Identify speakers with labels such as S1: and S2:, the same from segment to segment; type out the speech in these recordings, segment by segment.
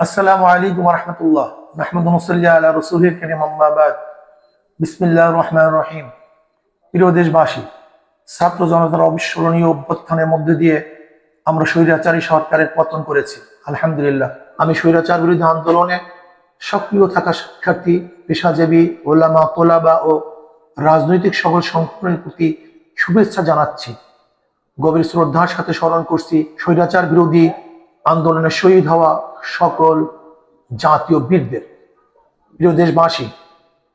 S1: আসসালামু আলাইকুম ওয়া রাহমাতুল্লাহ। নাহমাদুহু ওয়া নুসাল্লি আলা রাসূলিল কারীম, আম্মা বাদ। বিসমিল্লাহির রহমানির রহিম। প্রিয় দেশবাসী, ছাত্র জনতার অবিস্মরণীয় অভ্যুত্থানের মধ্যে দিয়ে আমরা স্বৈরাচারী সরকারের পতন করেছি, আলহামদুলিল্লাহ। আমি স্বৈরাচার বিরোধী আন্দোলনে সক্রিয় থাকা শিক্ষার্থী, পেশাজীবী, ওলামা, তোলাবা ও রাজনৈতিক সকল সংগঠনের প্রতি শুভেচ্ছা জানাচ্ছি। গভীর শ্রদ্ধার সাথে স্মরণ করছি স্বৈরাচার বিরোধী আন্দোলনে শহীদ হওয়া সকল জাতীয় বীরদের। প্রিয় দেশবাসী,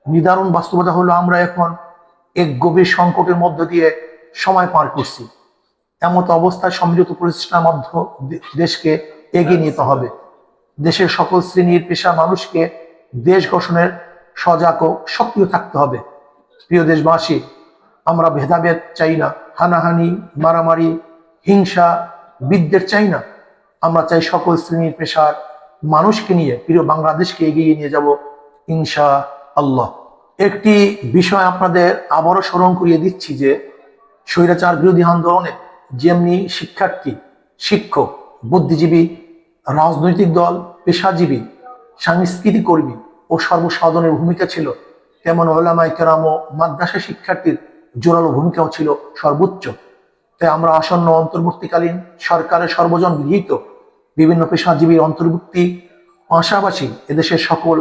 S1: নিদারুণ বাস্তবতা হলো আমরা এখন এক গভীর সংকটের মধ্য দিয়ে সময় পার করছি। এমত অবস্থায় সম্মিলিত প্রচেষ্টার মধ্যে দেশকে এগিয়ে নিতে হবে। দেশের সকল শ্রেণীর পেশা মানুষকে দেশ গঠনের সজাগ ও সক্রিয় থাকতে হবে। প্রিয় দেশবাসী, আমরা ভেদাভেদ চাই না, হানাহানি, মারামারি, হিংসা, বিদ্বেষ চাই না। আমরা চাই সকল শ্রেণীর পেশার মানুষকে নিয়ে প্রিয় বাংলাদেশকে এগিয়ে নিয়ে যাব ইনশা আল্লাহ। একটি বিষয় আপনাদের আবারও স্মরণ করিয়ে দিচ্ছি যে স্বৈরাচার বিরোধী আন্দোলনে যেমনি শিক্ষার্থী, শিক্ষক, বুদ্ধিজীবী, রাজনৈতিক দল, পেশাজীবী, সাংস্কৃতিক কর্মী ও সর্বসাধারণের ভূমিকা ছিল, তেমন ওলামায়ে কেরাম ও মাদ্রাসা শিক্ষার্থীর জোরালো ভূমিকাও ছিল সর্বোচ্চ। তাই আমরা আসন্ন অন্তর্বর্তীকালীন সরকারের সর্বজন গৃহীত বিভিন্ন পেশাজীবীর অন্তর্ভুক্তি পাশাপাশি এদেশের সকল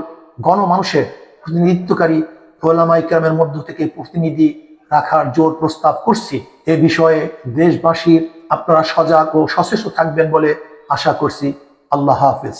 S1: গণমানুষের প্রতিনিধিত্বকারী ওলামায়ে কেরামের মধ্য থেকে প্রতিনিধি রাখার জোর প্রস্তাব করছি। এ বিষয়ে দেশবাসীর আপনারা সজাগ ও সচেষ্ট থাকবেন বলে আশা করছি। আল্লাহ হাফেজ।